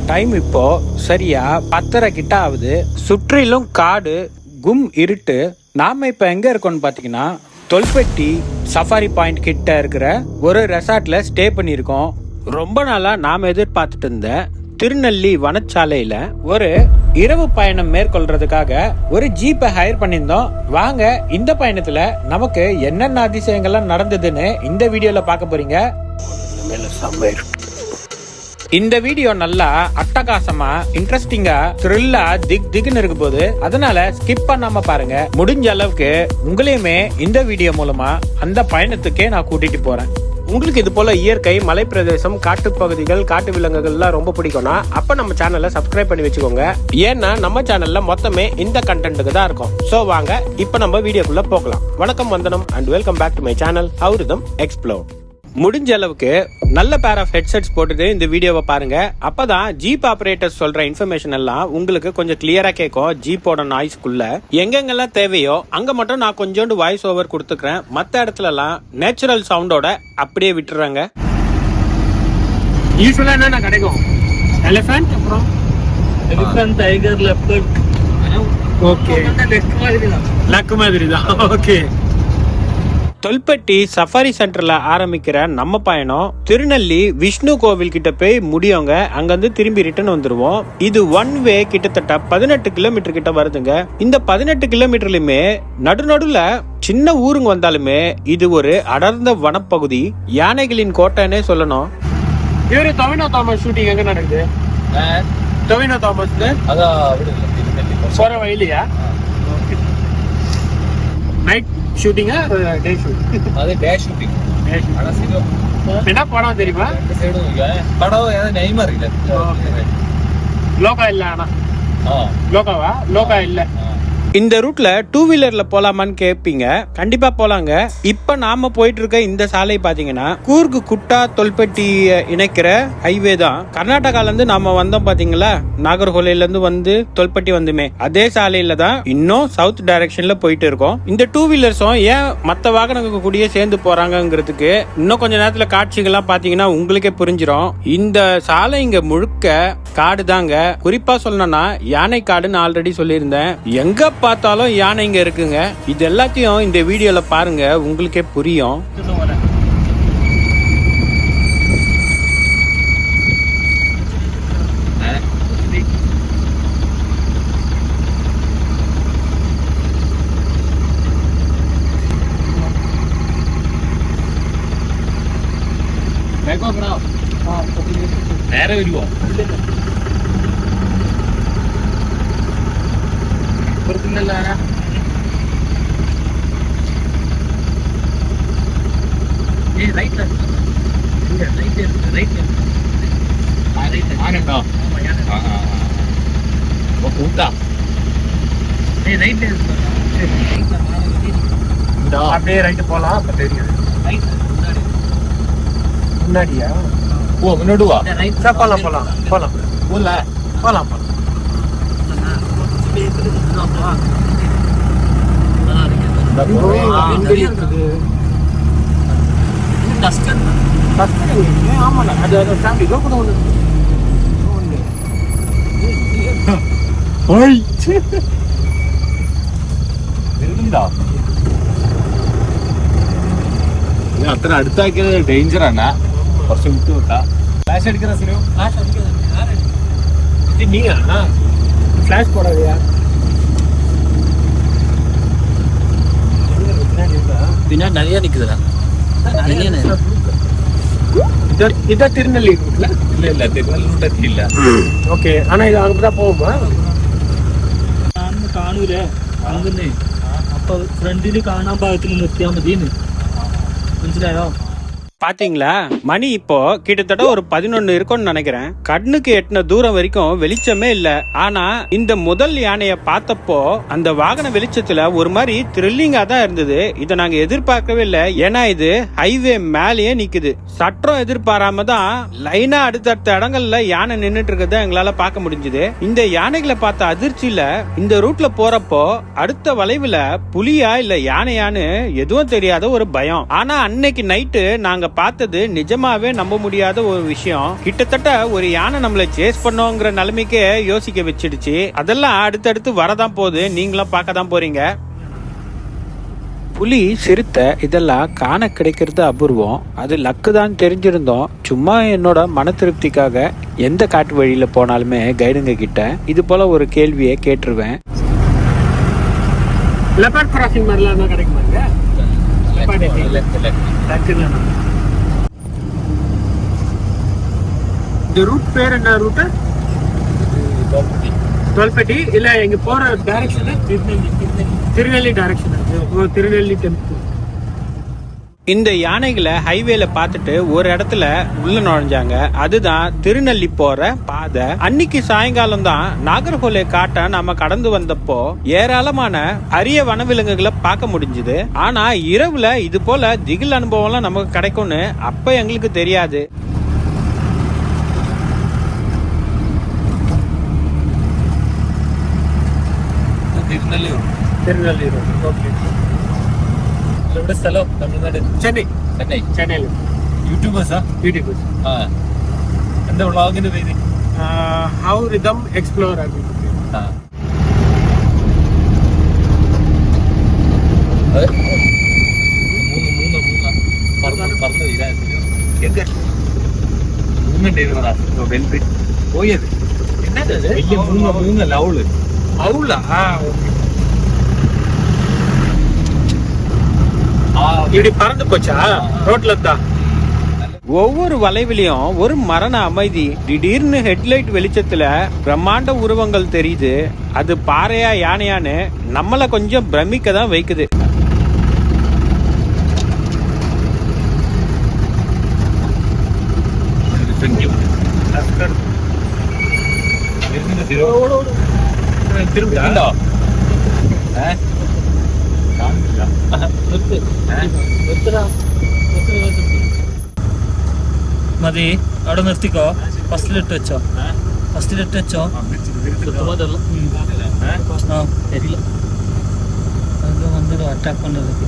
Time இப்போ சரியா 10:30 கிட்ட ஆகுது. சுற்றிலும் காடு, கும் இருட்டு. நாம இப்ப எங்க இருக்கோம்னு பாத்தீங்கன்னா தொல்பெட்டி சஃபாரி பாயிண்ட் கிட்ட இருக்கிற ஒரு ரெசார்ட்ல ஸ்டே பண்ணியிருக்கோம். ரொம்ப நாளா நாம எதிர்பார்த்துட்டு இருந்த திருநெல்லி வனச்சாலையில ஒரு இரவு பயணம் மேற்கொள்றதுக்காக ஒரு ஜீப்பை ஹையர் பண்ணியிருந்தோம். வாங்க இந்த பயணத்துல நமக்கு என்னென்ன அதிசயங்கள்லாம் நடந்ததுன்னு இந்த வீடியோல பார்க்க போறீங்க. இந்த வீடியோ நல்லா அட்டகாசமா, இன்ட்ரெஸ்டிங்கா, த்ரில்லா, திக்னு இருக்க போது, அதனால ஸ்கிப் பண்ணாம பாருங்க. முடிஞ்ச அளவுக்கு உங்களையுமே இந்த வீடியோ மூலமா அந்த பயணத்துக்கே நான் கூட்டிட்டு போறேன். உங்களுக்கு இது போல இயற்கை, மலை பிரதேசம், காட்டு பகுதிகள், காட்டு விலங்குகள்லாம் ரொம்ப பிடிக்கும்னா அப்ப நம்ம சேனலை சப்ஸ்கிரைப் பண்ணி வச்சுக்கோங்க. ஏன்னா நம்ம சேனல்ல மொத்தமே இந்த கண்டென்ட்டுக்கு தான் இருக்கும். சோ வாங்க இப்ப நம்ம வீடியோக்குள்ள போகலாம். வணக்கம், வந்தனம் and welcome back to my channel ஹவுரிதம் எக்ஸ்ப்ளோர். முடிஞ்ச அளவுக்கு நல்ல பேர் ஆஃப் ஹெட்செட்ஸ் போட்டுட்டு இந்த வீடியோவை பாருங்க. அப்பதான் ஜீப் ஆபரேட்டர்ஸ் சொல்ற இன்ஃபர்மேஷன் எல்லாம் உங்களுக்கு கொஞ்சம் கிளியரா கேட்கும். ஜீப்போட நாய்ஸ்க்குள்ள எங்கெங்கெல்லாம் தேவையோ அங்க மட்டும் நான் கொஞ்சோண்டு வாய்ஸ் ஓவர் கொடுத்துக்கிறேன். மத்த இடத்துல எல்லாம் நேச்சுரல் சவுண்டோட அப்படியே விட்டுறாங்க. யூஸ்வலா என்ன கிடைக்கும்? எலிஃபண்ட், அப்புறம் elephant, tiger, leopard. Okay, luck மாதிரி தான். ஓகே, தொல்பெட்டி சஃபாரி சென்டர்ல ஆரம்பிக்கிற நம்ம பயணம் திருநெல்லி விஷ்ணு கோவில் கிட்ட போய் முடியுங்க. அங்கிருந்து திரும்பி ரிட்டர்ன் வந்துருவோம். இது ஒன் வே கிட்டத்தட்ட 18 கிலோமீட்டர் கிட்ட வருதுங்க. இந்த 18 கிலோமீட்டர்லயுமே நடுநடுல சின்ன ஊருங்க வந்தாலுமே இது ஒரு அடர்ந்த வனப்பகுதி, யானைகளின் கோட்டைன்னே சொல்லணும். இவரு டொவினோ தாமஸ் ஷூட்டிங் எங்க நடக்குது? டொவினோ தாமஸ் போற வழியிலையா? நைட் ஷூட்டிங்கா, டே ஷூட்டிங்? அது டே ஷூட்டிங். என்ன படம் தெரியுமா? படம் நெய்மர் இல்ல, லோகா இல்ல. ஆனா லோகாவா? லோகா இல்ல. இந்த ரூட்ல 2 வீலர்ல போலாமான்னு கேட்பீங்க. கண்டிப்பா போலாங்க. இப்ப நாம போயிட்டு இருக்க இந்த சாலை பாத்தீங்கன்னா கூர்கு குட்டா தொல்பெட்டி இணைக்கிற ஹைவே தான். கர்நாடகால இருந்து நாம வந்தோம் பாத்தீங்களா, நாகர்கோயில இருந்து வந்து தொல்பெட்டி வந்துமே, அதே சாலையில தான் இன்னும் சவுத் டைரக்ஷன்ல போயிட்டு இருக்கோம். இந்த 2 வீலர்ஸும் ஏன் மத்த வாகனங்கள் கூடயே சேர்ந்து போறாங்கிறதுக்கு இன்னும் கொஞ்ச நேரத்துல காட்சிகள்லாம் பாத்தீங்கன்னா உங்களுக்கே புரிஞ்சிடும். இந்த சாலை இங்க முழுக்க காடு தாங்க. குறிப்பா சொல்லணும்னா யானை காடுன்னு ஆல்ரெடி சொல்லியிருந்தேன். எங்க பார்த்தாலும் யானை இங்க இருக்குங்க. இது எல்லாத்தையும் இந்த வீடியோல பாருங்க, உங்களுக்கே புரியும். നേരെ വരുവോ? ആനുണ്ടോ? കൂട്ടാ அப்படியே ரைட்டு போலாம். அப்ப தெரியும். முன்னாடியா? ഓ മുന്നോട്ട് പോവാ. போலாம் போலாம் போலாம் പോല போலாம் போலாம். അത്ര അടുത്താക്കിയത് ഡേഞ്ചറാണ്. കുറച്ച് വിട്ടു വിട്ടാ ഫ്ലാഷ് അടിക്കുന്ന സിനിമ. நீங்க ஃபிளாஷ் போடாதயா? പിന്നെ நிறைய நிக்குதுடா. இதான் திருநெல்லி ரூட்ல? இல்ல இல்ல, திருநெல்லி ரூட் எத்தியிല്ല. ஓகே, ஆனா இது அங்கதான் போகுமா? കാണൂലേ അങ്ങനെ. അപ്പൊ ഫ്രണ്ടില് കാണാൻ പാകത്തിന് നിർത്തിയാ മതിന്ന്. മനസ്സിലായോ? பாத்தீங்களா, மணி இப்போ கிட்டத்தட்ட ஒரு 11 இருக்கும்னு நினைக்கிறேன். கண்ணுக்கு எட்டின தூரம் வரைக்கும் வெளிச்சமே இல்ல. ஆனா இந்த முதல் யானைய பார்த்தப்போ அந்த வாகன வெளிச்சத்துல ஒரு மாதிரி த்ரில்லிங்கா தான் இருந்தது. இதை நாங்க எதிர்பார்க்கவே இல்லை. ஏன்னா இது ஹைவே மேலேயே நிக்குது. சற்றம் எதிர்பாராம தான் லைனா அடுத்தடுத்த இடங்கள்ல யானை நின்னுட்டு இருக்கிறத எங்களால பார்க்க முடிஞ்சது. இந்த யானைகளை பார்த்த அதிர்ச்சியில இந்த ரூட்ல போறப்போ அடுத்த வளைவுல புலியா இல்ல யானையான்னு எதுவும் தெரியாத ஒரு பயம். ஆனா அன்னைக்கு நைட்டு நாங்க பார்த்தது நிஜமாவே நம்ப முடியாத ஒரு விஷயம். கிட்டத்தட்ட ஒரு யானை நம்மளை சேஸ் பண்ணோங்கிற நிலைமைக்கே யோசிக்க வச்சிடுச்சு. அதெல்லாம் அடுத்தடுத்து வரதான் போகுது, நீங்களும் பார்க்க தான் போறீங்க. புலி, சிறுத்தை இதெல்லாம் காண கிடைக்கிறது அபூர்வம். அது லக்கு தான் தெரிஞ்சிருந்தோம். சும்மா என்னோட மன திருப்திக்காக எந்த காட்டு வழியில போனாலுமே கைடுங்க கிட்ட இது போல ஒரு கேள்வியை கேட்டுருவேன். லெப்பர்ட் கிராசிங் மாதிரிலாம் கிடைக்குமாங்க? இந்த ரூட் பேர் என்ன ரூட்? தோல்பட்டி இல்ல, எங்க போற direction Thirunelli direction. Thirunelli temple. இந்த யானைகளை ஹைவேல பார்த்துட்டு ஒரு இடத்துல உள்ள நுழைஞ்சாங்க. அதுதான் திருநெல்லி போற பாதை. அன்னைக்கு சாயங்காலம் தான் நாகர்கோலை காட்டை நாம கடந்து வந்தப்போ ஏராளமான அரிய வனவிலங்குகளை பார்க்க முடிஞ்சுது. ஆனா இரவுல இது போல திகில் அனுபவம் எல்லாம் நமக்கு கிடைக்கும்னு அப்ப எங்களுக்கு தெரியாது. திருநெல்லி ரோடு. ஓகே. ഇവിടെ സ്ഥലം തമിഴ്നാട്. ചെന്നൈ. യൂട്യൂബേഴ്സാ? യൂട്യൂബേഴ്സ്. എന്താ വ്ളോഗിന്റെ പേര്? ഹൗ റിതം എക്സ്പ്ലോർ ആക്കി. പോയത് വലിയ മൂന്നല്ല ഔള്. இப்படி பறந்து போச்சா ரோட்ல தான். ஒவ்வொரு வளைவிலையும் ஒரு மரண அமைதி. திடீர்னு ஹெட்லைட் வெளிச்சத்துல பிரம்மாண்ட உருவங்கள் தெரியுது. அது பாறையா யானையான்னு நம்மள கொஞ்சம் பிரமிக்க தான் வைக்குது. മതി, അവിടെ നിർത്തിക്കോ. ഫസ്റ്റിലിട്ട് വെച്ചോ. தெரியல அங்கே வந்து அட்டாக் பண்ணதுக்கு.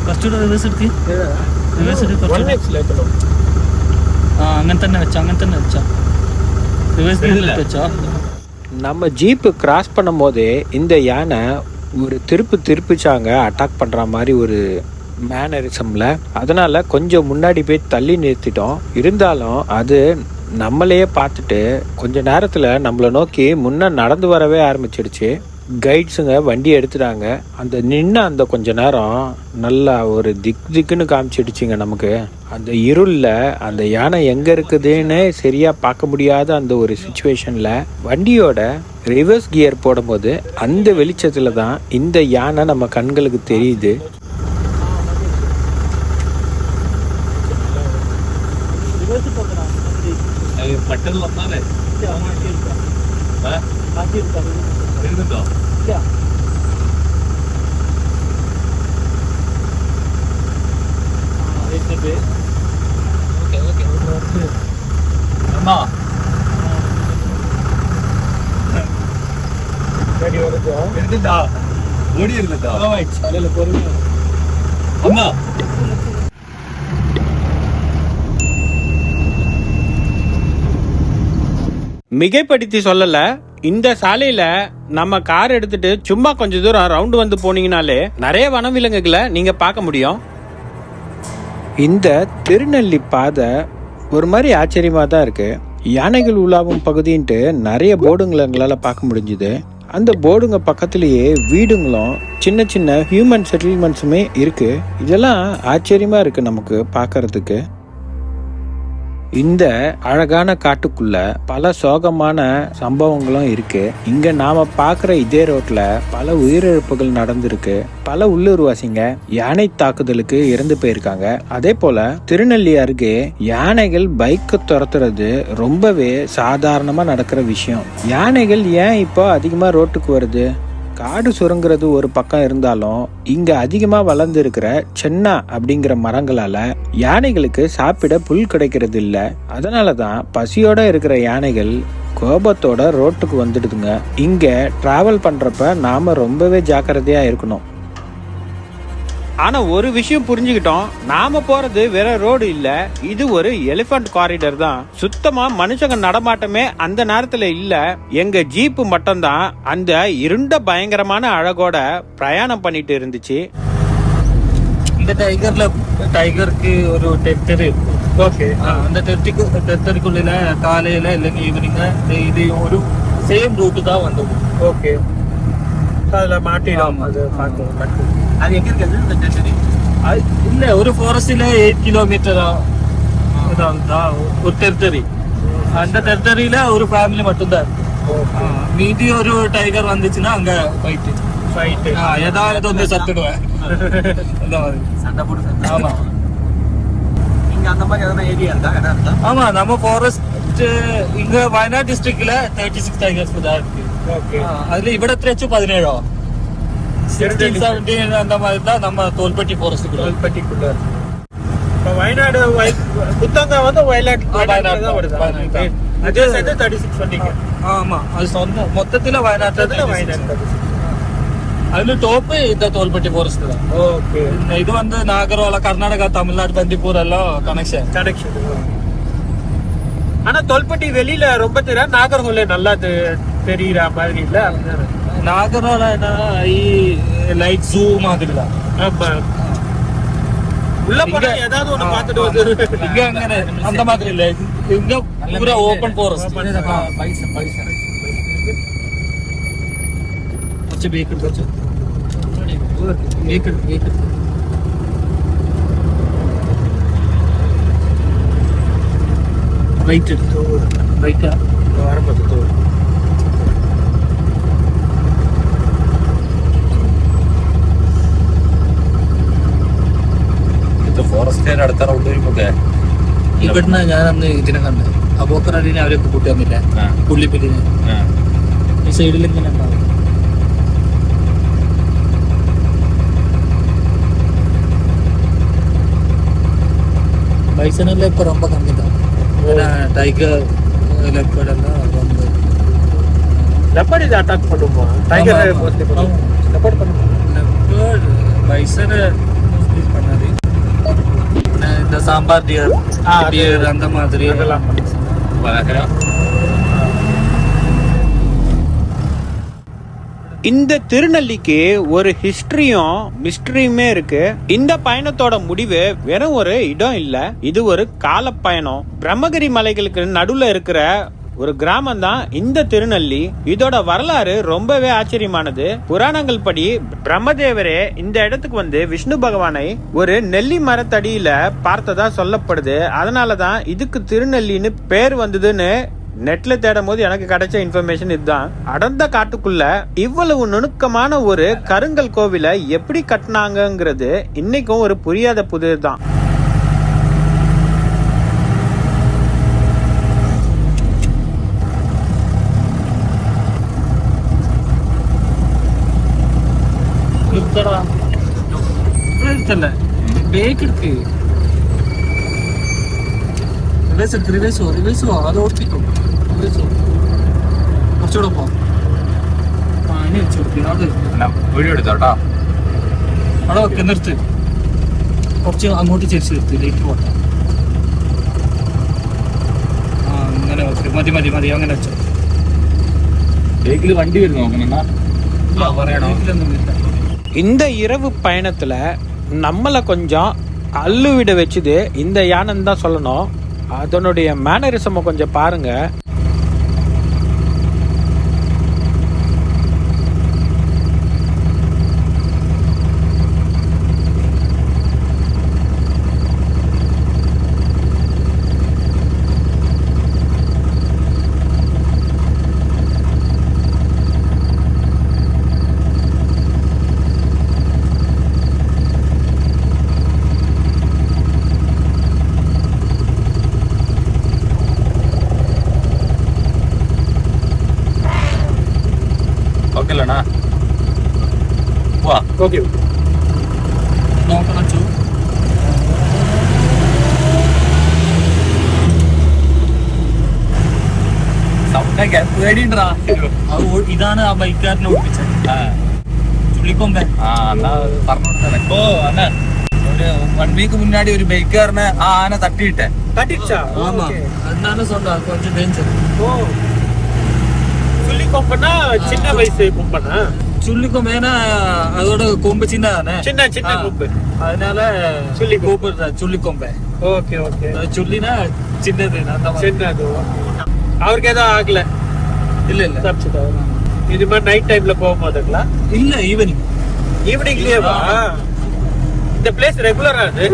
ഫസ്റ്റ് റിവേഴ്സ് എടുത്ത് അങ്ങനെ തന്നെ വെച്ചോ. റിവേഴ്സ് വെച്ചോ. நம்ம ஜீப்பு கிராஸ் பண்ணும் போதே இந்த யானை ஒரு திருப்பிச்சாங்க அட்டாக் பண்ற மாதிரி ஒரு மேனரிசம்ல. அதனால கொஞ்சம் முன்னாடி போய் தள்ளி நிறுத்திட்டோம். இருந்தாலும் அது நம்மளையே பார்த்துட்டு கொஞ்ச நேரத்துல நம்மளை நோக்கி முன்ன நடந்து வரவே ஆரம்பிச்சிடுச்சு. கைட்ஸுங்க வண்டி எடுத்துட்டாங்க. அந்த கொஞ்ச நேரம் நல்லா ஒரு திக்குன்னு காமிச்சிடுச்சுங்க நமக்கு. அந்த இருள்ல அந்த யானை எங்க இருக்குதுன்னு சரியா பார்க்க முடியாத அந்த ஒரு சிச்சுவேஷன்ல வண்டியோட ரிவர்ஸ் கியர் போடும்போது அந்த வெளிச்சத்துல தான் இந்த யானை நம்ம கண்களுக்கு தெரியுது. மிகைப்படுத்தி சொல்லல, இந்த சாலையில நம்ம கார் எடுத்துட்டு சும்மா கொஞ்ச தூரம் ரவுண்டு வந்து போனீங்கனாலே நிறைய வனவிலங்குகளை நீங்க பார்க்க முடியும். இந்த திருநெல்லி பாதை ஒரு மாதிரி ஆச்சரியமா தான் இருக்கு. யானைகள் உலாவும் பகுதின்ட்டு நிறைய போர்டுங்களை எங்களால் பார்க்க முடிஞ்சுது. அந்த போர்டுங்க பக்கத்திலேயே வீடுங்களும் சின்ன சின்ன ஹியூமன் செட்டில்மெண்ட்ஸுமே இருக்கு. இதெல்லாம் ஆச்சரியமா இருக்கு நமக்கு பார்க்கறதுக்கு. இந்த அழகான காட்டுக்குள்ள பல சோகமான சம்பவங்களும் இருக்கு. இங்க நாம பாக்குற இதே ரோட்ல பல உயிரிழப்புகள் நடந்திருக்கு. பல உள்ளூர்வாசிங்க யானை தாக்குதலுக்கு இறந்து போயிருக்காங்க. அதே போல திருநெல்லி அருகே யானைகள் பைக்கை துரத்துறது ரொம்பவே சாதாரணமா நடக்கிற விஷயம். யானைகள் ஏன் இப்போ அதிகமா ரோட்டுக்கு வருது? காடு சுரங்கிறது ஒரு பக்கம் இருந்தாலும் இங்க அதிகமா வளர்ந்து இருக்கிற சென்னா அப்படிங்கிற மரங்களால யானைகளுக்கு சாப்பிட புல் கிடைக்கிறது இல்ல. அதனாலதான் பசியோட இருக்கிற யானைகள் கோபத்தோட ரோட்டுக்கு வந்துடுதுங்க. இங்க டிராவல் பண்றப்ப நாம ரொம்பவே ஜாக்கிரதையா இருக்கணும். ஆனா ஒரு விஷயம் புரிஞ்சுக்கிட்டோம், நாம போறது வேற ரோடு இல்ல, இது ஒரு எலிபென்ட் காரிடர் தான். சுத்தமா மனுஷங்க நடமாட்டமே அந்த நேரத்துல இல்ல. எங்க ஜீப்பு மட்டும் தான் அந்த இருண்ட பயங்கரமான அழகோட பிரயாணம் பண்ணிட்டு இருந்துச்சு. இந்த டைகருக்கு ஒரு டெரிட்டரி. ஓகே, அந்த டெரிட்டரிக்குள்ள காலையில இல்லைங்க ஈவினிங் இது ஒரு சேம் ரூட்டு தான் வந்தது. ஓகே, அதுல மாட்டிடும். அது அது எங்க இருக்குது இந்த டெரிட்டரி? இல்ல, ஒரு ஃபாரஸ்ட்ல 8 கிலோமீட்டர் ஒரு டெரிட்டரி. அந்த டெரிட்டரியில ஒரு ஃபேமிலி மட்டும்தான் இருக்கு. மீதி ஒரு டைகர் வந்துச்சுன்னா அங்க ஃபைட் ஏதாவது வந்து சத்துடுவேன். அந்த மாதிரி சண்டை போட்டு. ஆமா, இங்க அந்த மாதிரி எதனா ஏரியா இருக்கா? ஆமா, நம்ம ஃபாரஸ்ட் இங்க வயநாடு டிஸ்ட்ரிக்ட்ல 36 டைகர்ஸ் தான் இருக்கு. அதுல ഇവിടെ വെച്ച് 17 16 17 அந்த மாதிரி தான் நம்ம தோல்பட்டி ஃபாரஸ்ட்டுக்குள்ள. வயநாடு புத்தகங்க வந்து வயநாடு வருது. அது 36 சொன்னீங்க. ஆமா, அது சொந்த மொத்தத்துல வயநாட்டுல அதுல டாப் இந்த தோல்பட்டி ஃபாரஸ்ட் தான். ஓகே, இது வந்து நாகர்கோல கர்நாடகா தமிழ்நாடு பந்திப்பூர் எல்லாம் கனெக்ஷன். ஆனா தோல்பட்டி வெளியில ரொம்ப தெரியாது, நாகர்கோல நல்லா தெரியுற மாதிரி இல்ல. நாகர்கோல ಈ லைட் ஜூ மாதிரி தான். உள்ள போனா ஏதாவது ஒண்ணு பார்த்துட்டு வந்து இங்க அங்கே அந்த மாதிரி இல்ல, இங்க பூரா ஓபன் ஃபாரஸ்ட். கொஞ்சம் பேக்கட் கொஞ்சம் பேக்கட் ரைட் ரைட்டா ஆரம்பத்து ഫോറസ്റ്റ് അടുത്ത റൗണ്ട് വരുമ്പോ ഇവിടുന്ന് ഞാൻ അന്ന് ഇതിനെ കണ്ട് അബോക്കറിനെ അവരൊക്കെ കൂട്ടി വന്നില്ല, പുള്ളിപ്പില്ലിനെ ഈ സൈഡിൽ ഇങ്ങനെ ഉണ്ടാവും. பைசனெல்லாம் இப்போ ரொம்ப கம்மி தான். டைகர் லெப்பர்ட் எல்லாம் ரொம்ப. லெப்பர்ட் இது அட்டாக் பண்ணுமா? டைகர் மோஸ்ட்லி பண்ணும். லெப்பர்ட் பண்ணும். லெப்பர்ட் பைசன் மோஸ்ட்லி பண்ணாது. இந்த சாம்பார் டியர் அந்த மாதிரி அதெல்லாம் இந்த திருநெல்லிக்கு ஒரு ஹிஸ்டரியும் மிஸ்டரியுமே இருக்கு. இந்த பயணத்தோட முடிவு வெறும் ஒரு இடம் இல்ல, இது ஒரு கால பயணம். பிரம்மகிரி மலைகளுக்கு நடுவுல இருக்கிற ஒரு கிராமம் தான் இந்த திருநெல்லி. இதோட வரலாறு ரொம்பவே ஆச்சரியமானது. புராணங்கள் படி பிரம்மதேவரே இந்த இடத்துக்கு வந்து விஷ்ணு பகவானை ஒரு நெல்லி மரத்தடியில பார்த்ததா சொல்லப்படுது. அதனாலதான் இதுக்கு திருநெல்லின்னு பேர் வந்ததுன்னு நெட்ல தேடும் போது எனக்கு கிடைச்ச இன்ஃபர்மேஷன் இதுதான். அடர்ந்த காட்டுக்குள்ள இவ்வளவு நுணுக்கமான ஒரு கருங்கல் கோவிலை எப்படி கட்டினாங்கிறது இன்னைக்கும் ஒரு புரியாத புதிர் தான். റിവേഴ്സോ അത് ഓർപ്പിക്കും. കുറച്ചുകൂടെ പോ. ഇനി വെച്ചു വീഡിയോ എടുത്തോട്ടോ. അവിടെ വെക്ക, നിർത്ത്. കുറച്ച് അങ്ങോട്ട് ചെരിച്ച് നിർത്ത്, ലേക്ക് പോട്ടെ. അങ്ങനെ വെക്ക്. മതി അങ്ങനെ വെച്ചോ. ബേക്കിൽ വണ്ടി വരുന്നു നോക്കണ പറയണോ? இந்த இரவு பயணத்துல நம்மளை கொஞ்சம் அள்ளுவிட வச்சுது இந்த யானைன்னு தான் சொல்லணும். அதனுடைய மேனரிசம் கொஞ்சம் பாருங்க. ഓക്കെ, നോക്കണം. ഇതാണ് ആ ബൈക്കാരനെ ഓടിപ്പിച്ചത്. ചുള്ളിക്കൊമ്പൻ ഓ അണ്ണ ഒരു 1 വീക്ക് മുന്നാടി ഒരു ബൈക്കാരനെ ആ ആന തട്ടിയിട്ടെ. தட்டிடுச்சா? ஆமா அதனால சொல்றா கொஞ்சம் டேஞ்சர். ஓ சுள்ளி கொம்பனா சின்ன வயசு கொம்பனா? சுள்ளிக்கொம்பேனா அதோட கொம்பு சின்னதானே, சின்ன சின்ன கொம்பு, அதனால சுள்ளி கூப்பிடுறா சுள்ளிக்கொம்பை. Okay okay. சுள்ளினா சின்னது அந்த மாதிரி. சின்னது. அவருக்கு எதுவும் ஆகல? இல்ல இல்ல தப்பிச்சுட்டா. இது மாதிரி நைட் டைம்ல போகும்போதுங்களா? இல்ல ஈவினிங். ஈவினிங்லயேவா? இந்த பிளேஸ் ரெகுலரா அது?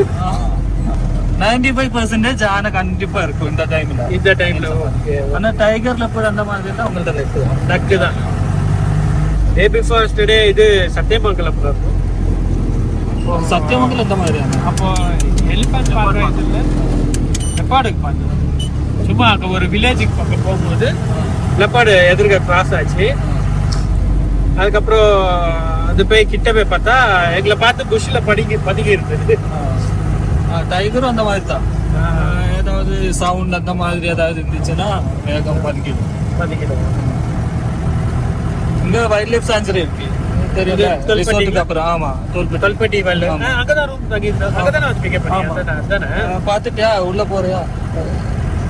95% ஆனா கண்டிப்பா இருக்கும் இந்த டைம்ல. இந்த டைம்ல ஓகே. ஆனா டைகர்ல போய் அந்த மாதிரி எல்லாம் உங்கள்ட்ட இருக்கும். நக்கு தான். டே பிஃபோர் எஸ்டர்டே இது சத்தியமங்கலம் இருக்கும். சத்தியமங்கலம் இந்த மாதிரியான. அப்போ எலிஃபண்ட் பார்க்க இல்ல, லெப்பார்டுக்கு பார்த்தோம். சும்மா அங்க ஒரு வில்லேஜுக்கு பக்கம் போகும்போது லெப்பார்டு எதிர்க்க கிராஸ் ஆச்சு. அதுக்கப்புறம் அது போய் கிட்ட போய் பார்த்தா எங்களை பார்த்து புஷ்ல பதுங்கி இருந்தது. டைகரும் அந்த மாதிரி தான். ஏதாவது சவுண்ட் அந்த மாதிரி ஏதாவது இருந்துச்சுன்னா வேகம் பதுக்கிடும். இங்க வைல்ட் லைஃப் சான்ச்சுரி இருக்கு தெரியல, ரிசோர்ட்டுக்கு அப்புறம். ஆமா தொல்பட்டி வைல்ட் அங்கதான் ரூம் தங்கியிருந்தோம். அங்கதானே வந்து பிக்கப் பண்ணி அதானே. பாத்துட்டியா? உள்ள போறியா?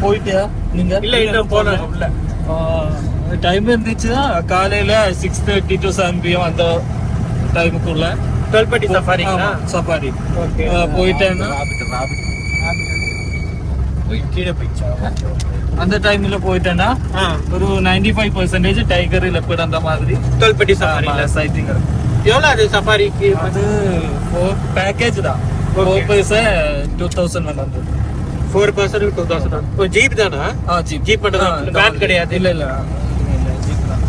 போயிட்டியா நீங்க? இல்ல இன்னும் போனோம் உள்ள. டைம் இருந்துச்சுன்னா காலையில 6:30 to 7 PM அந்த டைமுக்குள்ள தொல்பட்டி சஃபாரிங்களா? Safari okay. போயிட்டேன்னா கீழே போயிடுச்சா? அந்த டைம்ல போயிட்டேன்னா ஒரு 95% டைகர் லெப்பர்ட் அந்த மாதிரி தொல்பட்டி சஃபாரில சைட்டிங் இருக்கும். எவ்வளவு அது சஃபாரிக்கு? அது பேக்கேஜ் தான். 4 person 2100. 4% 2000. ஓ ஜீப் தானா? ஜீப் மட்டும் தான், வேன் கிடையாது. இல்ல இல்ல ஜீப் தான்.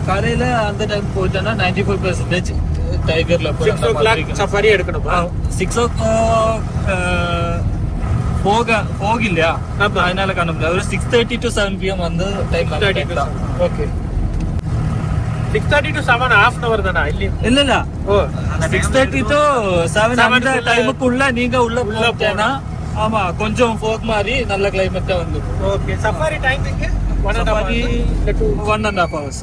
காலையில அந்த டைம் போயிட்டேன்னா 95% டைகர் லெப்பர்ட் 6 o'clock சஃபாரி எடுக்கணுமா? 6 o'clock போகில்லையா, அதனால காண முடியாது. ஒரு 6:30 to 7 PM வந்து time. Okay. 6:30 to 7 half an hour தானா? இல்ல இல்ல ஓ 6:30 to 7 அந்த டைமுக்குள்ள நீங்க உள்ள போட்டேன்னா ஆமா கொஞ்சம் ஃபோக் மாதிரி நல்ல கிளைமேட்டா வந்து. Okay. Safari timing 1.5 hours.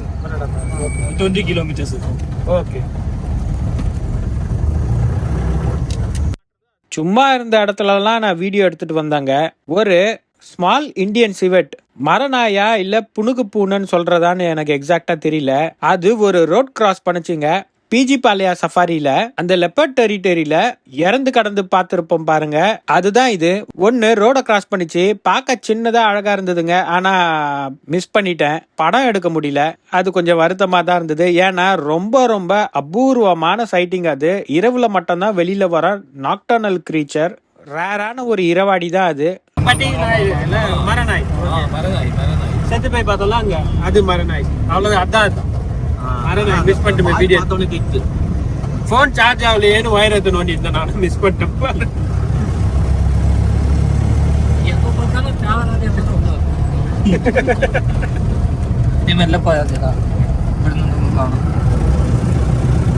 20 kilometers இருக்கும். ஓகே. சும்மா இருந்த இடத்துலலாம் நான் வீடியோ எடுத்துட்டு வந்தாங்க. ஒரு ஸ்மால் இந்தியன் சிவெட் மரநாயா இல்ல புனுகு பூனைன்னு சொல்றதான்னு எனக்கு எக்ஸாக்டா தெரியல. அது ஒரு ரோட் கிராஸ் பண்ணுச்சுங்க பிஜி பாளையா சஃபாரியில. அந்த லெப்பர்ட் டெரிட்டரியில இறந்து கடந்து பார்த்திருப்போம் பாருங்க, அதுதான் இது. ஒன்னு ரோட கிராஸ் பண்ணிச்சு, பார்க்க சின்னதா அழகா இருந்ததுங்க. ஆனா மிஸ் பண்ணிட்டேன், படம் எடுக்க முடியல. அது கொஞ்சம் வருத்தமா தான் இருந்தது. ஏன்னா ரொம்ப ரொம்ப அபூர்வமான சைட்டிங் அது. இரவுல மட்டும்தான் வெளியில வர நாக்டர்னல் கிரீச்சர். ரேரான ஒரு இரவாடி தான் அது. மரநாய் செத்து போய் பார்த்தோம்ல அங்க, அது மரநாய். அவ்வளவு அதான் மரநாய். மிஸ் பண்ணிட்டு வீடியோ போன் சார்ஜ் ஆகலையேன்னு வயர் எடுத்து நோண்டி இருந்தேன். நானும் மிஸ் பண்ணிட்டேன்.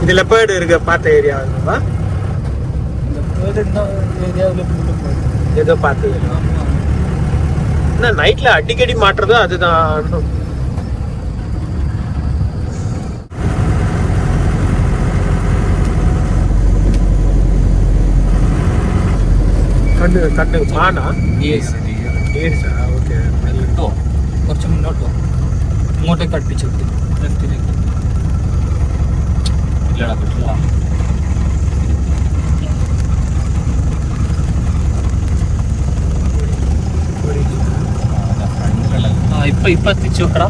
இது லெப்பர்டு இருக்க பார்த்த ஏரியா ஏதோ பார்த்தது. நைட்ல அடிக்கடி மாட்டுறது அதுதான். കണ്ണ് മാനാ? കുറച്ച് മുന്നോട്ടോ ഇങ്ങോട്ടേക്ക് അടുപ്പിച്ചിട്ട് ലെഫ്റ്റിലേക്ക്. ഇല്ലടാ പറ്റില്ല. ഇപ്പൊ എത്തിച്ചു നോക്കടാ.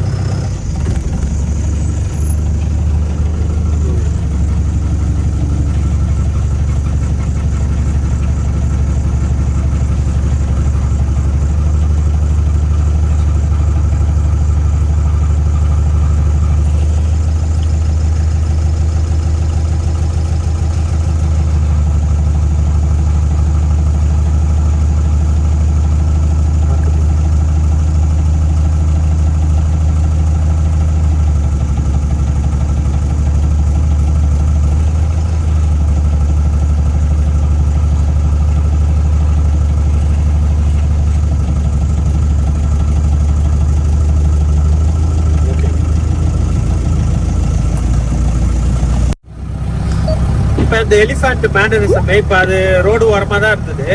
அந்த எலிஃபண்ட் மேனரிசம் இப்ப அது ரோடு ஓரமா தான் இருந்தது.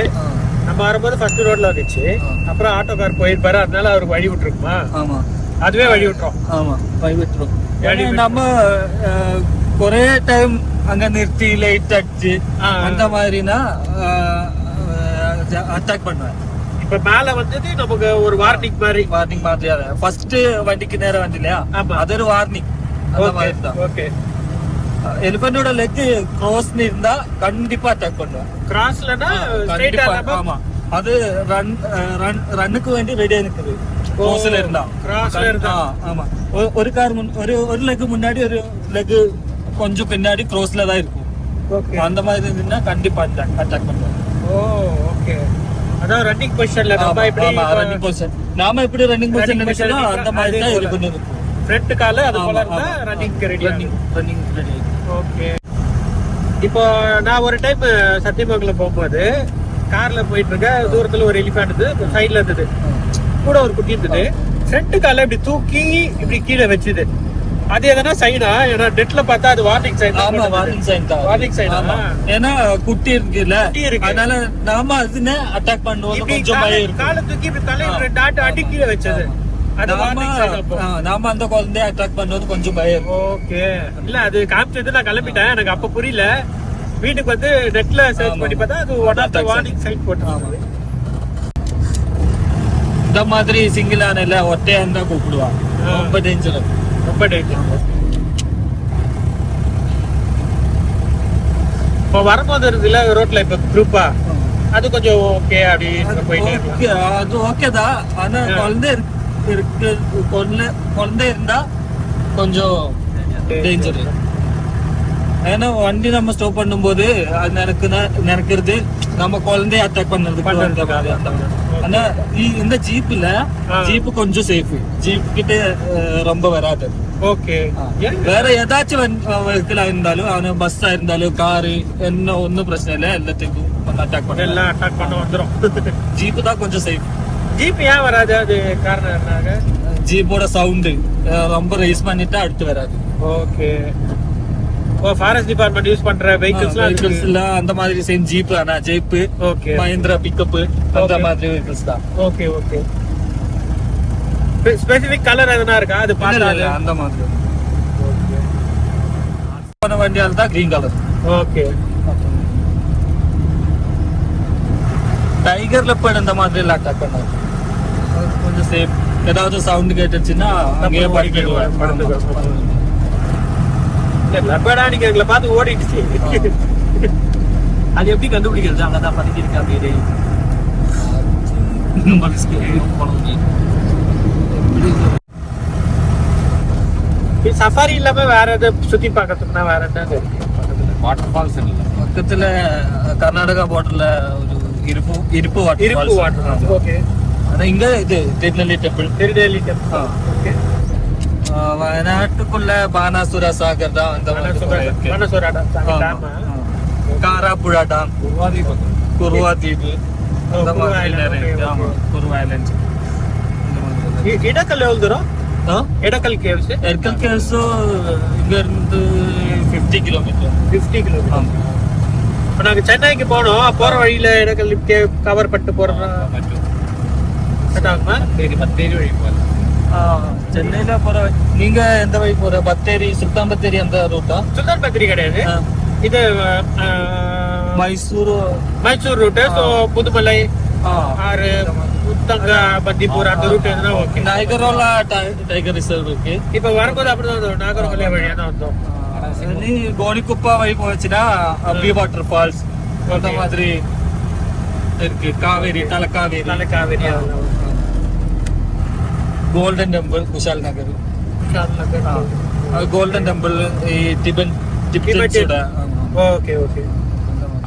நம்ம வரும்போது ஃபர்ஸ்ட் ரோட்ல வந்துச்சு. அப்புறம் ஆட்டோக்கார் போயிருப்பாரு, அதனால அவருக்கு வழி விட்டுருக்குமா? ஆமா, அதுவே வழி விட்டுரும். ஆமா, வழி விட்டுரும். நம்ம ஒரே டைம் அங்க நிறுத்தி லைட் அடிச்சு அந்த மாதிரினா அட்டாக் பண்ணுவேன். இப்ப மேல வந்தது நமக்கு ஒரு வார்னிங் மாதிரி. வார்னிங் மாதிரி ஃபர்ஸ்ட் வண்டிக்கு நேரம் வந்து இல்லையா, அது ஒரு வார்னிங். ஓகே. எலிபென்டோட லெக் கிராஸ்ல இருந்தா கண்டிப்பா அட்டாக் பண்ணுவேன். கிராஸ்லனா ஸ்ட்ரைட்டா? ஆமா, அது ரன்னுக்கு வேண்டி ரெடியா இருக்குது. கிராஸ்ல இருந்தா ஆமா, ஒரு கார் ஒரு லெக் முன்னாடி ஒரு லெக் கொஞ்சம் பின்னாடி கிராஸ்ல தான் இருக்கும். அந்த மாதிரி இருந்தா கண்டிப்பா அட்டாக் பண்ணுவேன். ஓகே. அதான் ரன்னிங் பொசிஷன்ல நாம இப்படி ரன்னிங் பொசிஷன், நாம எப்படி ரன்னிங் பொசிஷன் நினைச்சோம் அந்த மாதிரி தான் எலிபென்ட் இருக்கும். ஃப்ரண்ட் கால் அது போல இருந்தா ரன்னிங் ரெடி. ஓகே. இப்போ நான் ஒரு டைம் சத்தியமங்கலம் போகும்போது கார்ல போயிட்டு இருக்க, தூரத்துல ஒரு எலிஃபண்ட் இருந்தது, சைட்ல இருந்தது, கூட ஒரு குட்டி இருந்தது. ஃப்ரண்ட் கால இப்படி தூக்கி இப்படி கீழே வச்சுது. அது எதனா சைனா? ஏன்னா நெட்ல பார்த்தா அது வார்னிங் சைன். ஆமா, வார்னிங் சைன் தான். Warning sign. ஏன்னா குட்டி இருக்குல்ல, அதனால நாம அதுன்னு அட்டாக் பண்ணுவோம். கொஞ்சம் பயம் இருக்கு. கால தூக்கி இப்படி தலையில டாட் அடி கீழே வச்சது. நாம அந்த குழந்தைய அட்டாக் பண்ணுவது கொஞ்சம் பயம். ஓகே. இல்ல அது காமிச்சது நான் கிளம்பிட்டேன், எனக்கு அப்ப புரியல. வீட்டுக்கு வந்து நெட்ல சர்ச் பண்ணி பார்த்தா அது one of the warning sign போட்டாங்க. இந்த மாதிரி சிங்கிள் ஆனல ஒட்டையா இருந்தா கூப்பிடுவா. ரொம்ப டேஞ்சர், ரொம்ப டேஞ்சர். இப்போ வரும்போது இருக்குல்ல ரோட்ல இப்ப குரூப்பா, அது கொஞ்சம் ஓகே அப்படி போயிட்டே. அது ஓகே தான். ஆனா குழந்தை குழந்தை இருந்தா கொஞ்சம் டேஞ்சர். ஏன்னா வண்டி நம்ம ஸ்டாப் பண்ணும்போது அது நினைக்கிறது நம்ம குழந்தைய அட்டாக் பண்றது. ஆனா இந்த ஜீப் கொஞ்சம் சேஃப். ஜீப் கிட்ட ரொம்ப வராது. ஓகே. வேற ஏதாச்சும் வெஹிக்கிளா இருந்தாலும் அவனு பஸ்ஸா இருந்தாலும் காரு என்ன ஒன்னும் பிரச்சனை இல்லை, எல்லாத்துக்கும் அட்டாக் பண்ண வந்துடும். ஜீப் தான் கொஞ்சம் சேஃப். ஜீப் ஏன் வராது? அது காரணம் என்ன? ஜீப்போட சவுண்டு ரொம்ப ரைஸ் பண்ணிட்டா அடுத்து வராது. ஓகே. ஃபாரஸ்ட் டிபார்ட்மெண்ட் யூஸ் பண்ற வெஹிக்கிள்ஸ் எல்லாம் அந்த மாதிரி சேம் ஜீப் தானா? ஜீப், ஓகே, மஹிந்திரா பிக்கப் அந்த மாதிரி வெஹிக்கிள்ஸ் தான். ஓகே. ஓகே. ஸ்பெசிபிக் கலர் எதனா இருக்கா? அது பார்த்தால அந்த மாதிரி. ஓகே. போன வண்டியால தான் green colour. Okay. Tiger leopard அந்த மாதிரி எல்லாம் அட்டாக் பண்ணாது. கொஞ்சம் சேஃப். ஏதாவது சவுண்ட் கேட்டுச்சுன்னா அங்கேயே படுத்துடுவேன். லெப்பர்டா நீங்க எங்களை பார்த்து ஓடிடுச்சு. அது எப்படி கண்டுபிடிக்கிறது? அங்கதான் பதுக்கி இருக்கா அப்படியே. சஃபாரி இல்லாம வேற எதாவது சுத்தி பார்க்கறதுக்குன்னா வேற என்ன வாட்டர் ஃபால்ஸ் இல்ல பக்கத்துல கர்நாடகா பார்டர்ல ஒரு இருப்பு வாட்டர். ஓகே. ஆனா இங்க இது திருநெல்லி டெம்பிள். ஓகே. வயநாட்டுக்குள்ள பானாசுரா சாகர் தான். அந்த காராப்புழா டாம், குருவா தீவு, குருவா ஐலண்ட். இடக்கல் எவ்வளவு தூரம்? எடக்கல் கேவ்ஸ். எடக்கல் கேவ்ஸ் இங்க இருந்து 50 கிலோமீட்டர். 50 கிலோமீட்டர். இப்போ நாங்க சென்னைக்கு போனோம், போற வழியில எடக்கல் கேவ் கவர் பண்ணிட்டு போறோம். பத்தேரி வழி போற. சென்னையில போற நீங்க எந்த வழி போற? பத்தேரி, சுல்தான் பத்தேரி அந்த ரூட்டா? சுல்தான் பத்தேரி கிடையாது, இது மைசூர் ரூட். ஸோ புதுமலை ஆறு உத்தங்க பந்திப்பூர் அந்த ரூட் எதுனா ஓகே. நாகரோலா டைகர் ரிசர்வ் இருக்கு. இப்ப வரும்போது அப்படிதான் வந்தோம், நாகரோலா வழியா தான் வந்தோம். நீ கோனிக்குப்பா வழி போச்சுன்னா அபி வாட்டர் ஃபால்ஸ் அந்த மாதிரி இருக்கு. Kaveri, Talakaveri, golden temple, Kushal Nagar. Golden temple Tibet. Okay. Okay.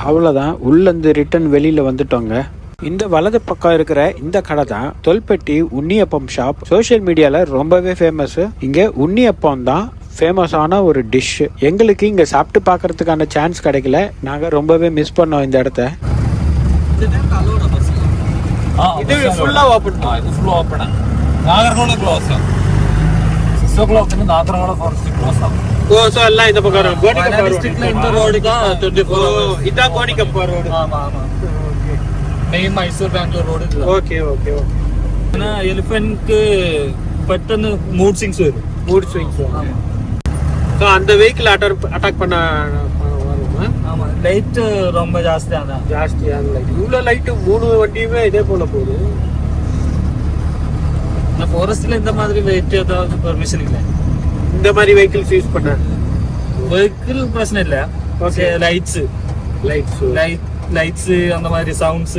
அவ்வளோதான், உள்ளேருந்து ரிட்டர்ன் வெளியில் வந்துட்டோங்க. இந்த வலது பக்கம் இருக்கிற இந்த கடை தான் தொல்பெட்டி உண்ணியப்பம் ஷாப். சோஷியல் மீடியால ரொம்பவே ஃபேமஸ். இங்க உண்ணியப்பம் தான் ஃபேமஸான ஒரு டிஷ். எங்களுக்கு இங்க சாப்பிட்டு பார்க்கறதுக்கான சான்ஸ் கிடைக்கல. நாங்க ரொம்பவே மிஸ் பண்ணோம் இந்த இடத்த. இது ஃபுல்லா ஓபன். இது ஃபுல்லா open. Nagercoil close. 6 o'clock Nagarhole forest close ആവും. ஓ சோ எல்லாம் இந்த பக்கம் கோனிக்கப்பா டிஸ்ட்ரிக்ட்ல இந்த ரோடு தான் 24 hours. இதான் கோனிக்கப்பா ரோடு. ஆமா மெயின் மைசூர் பெங்களூர் ரோடு இது. Okay okay okay. ஏன்னா எலிஃபென்ட்க்கு பெட்டன்னு மூட் ஸ்விங்ஸ் வரும். Mood swings. ஆமா. சோ அந்த வெஹிக்கிள் அட்டாக் பண்ண வருமா? ஆமா லைட் ரொம்ப ஜாஸ்தியான லைட். இவ்வளவு லைட் 3 வண்டியுமே இதே போல போகுது. இந்த ஃபாரஸ்ட்ல இந்த மாதிரி லைட் ஏதாவது பெர்மிஷன் இல்ல. இந்த மாதிரி வெஹிக்கிள்ஸ் யூஸ் பண்ண வெஹிக்கிள் பிரச்சனை இல்ல. ஓகே. லைட்ஸ் அந்த மாதிரி சவுண்ட்ஸ்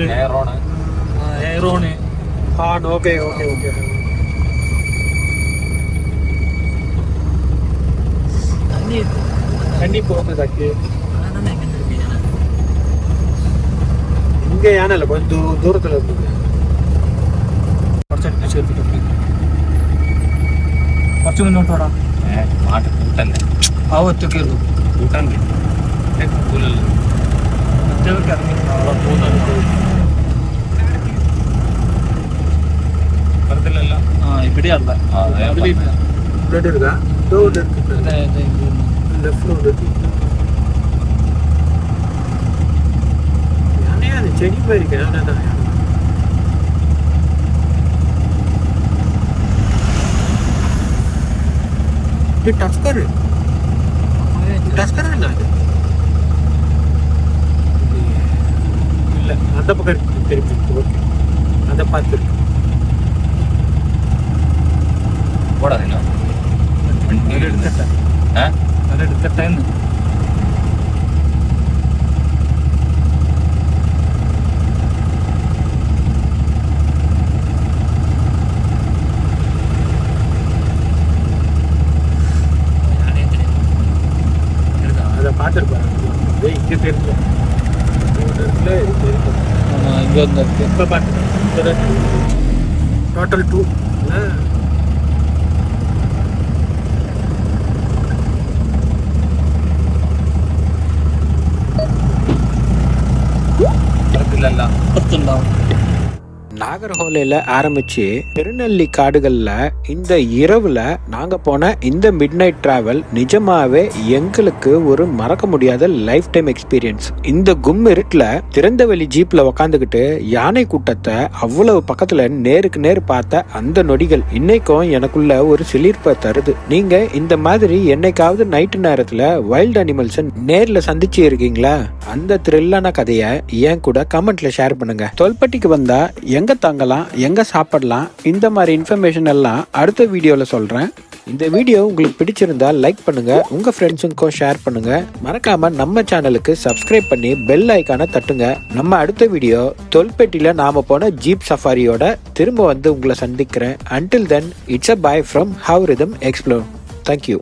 ஏரோனு ஹார்ன். Okay okay okay. தண்ணி போகுது தக்கி. இங்க யானை இல்ல, கொஞ்சம் தூரத்துல இருக்குது. കുറച്ച് മുന്നോട്ടോടാ. മാട്ട് കൂട്ടല്ലേ ആ ഒറ്റയ്ക്കേ ഉള്ളൂ. കൂട്ടാൻ കൂലല്ലോ ഒറ്റയ്ക്ക് ഇറങ്ങി അവിടെ പോകുന്നുണ്ട്. പുറത്തില്ലല്ലോ. ആ ഇവിടെ അല്ല അതിലില്ല. பிளட் இருக்கா? லெஃப்ட்ல இருக்கு. யானையா அது செடி போயிருக்கு. யானை தான். இது டஸ்கர். டஸ்கர் என்ன அது? இல்ல அந்த பக்கம் இருக்கு. திருப்பி ஓகே. அதை பார்த்துருக்கு. ഓടാതില്ല അതെടുക്കട്ടെ. அதை பார்த்துருப்பாரு. இங்கே தெரியும். இங்க வந்து இருக்கு. இப்போ பார்த்து டோட்டல் 2. പുറത്തില്ലല്ലോ. പത്തുണ്ടാവും. நாகர்கோவில ஆரம்பிச்சு திருநெல்லி காடுகள்ல இந்த இரவுல நாங்க போன இந்த மிட் நைட் டிராவல் நிஜமாவே எங்களுக்கு ஒரு மறக்க முடியாத லைஃப் டைம் எக்ஸ்பீரியன்ஸ். இந்த கும் இருட்டுல திறந்த வெளி ஜீப்ல உக்காந்துக்கிட்டு யானை கூட்டத்தை அவ்வளவு பக்கத்துல நேருக்கு நேர் பார்த்த அந்த நொடிகள் இன்னைக்கும் எனக்குள்ள ஒரு சிலிர்ப்பை தருது. நீங்க இந்த மாதிரி என்னைக்காவது நைட்டு நேரத்துல வைல்ட் அனிமல்ஸ் நேர்ல சந்திச்சு இருக்கீங்களா? அந்த த்ரில்லான கதையை என் கூட கமெண்ட்ல ஷேர் பண்ணுங்க. தொல்பட்டிக்கு வந்தா எங்க தங்கலாம், எங்க சாப்பிடலாம், இந்த மாதிரி இன்ஃபர்மேஷன் எல்லாம் அடுத்த வீடியோல சொல்றேன். இந்த வீடியோ உங்களுக்கு பிடிச்சிருந்தா லைக் பண்ணுங்க, உங்க ஃப்ரெண்ட்ஸுக்கும் ஷேர் பண்ணுங்க. மறக்காம நம்ம சேனலுக்கு சப்ஸ்கிரைப் பண்ணி பெல் ஐக்கானை தட்டுங்க. நம்ம அடுத்த வீடியோ தொல்பெட்டில நாம போன ஜீப் சஃபாரியோட திரும்ப வந்து உங்களை சந்திக்கிறேன். Until then, it's a bye from How Rhythm Explore. Thank you.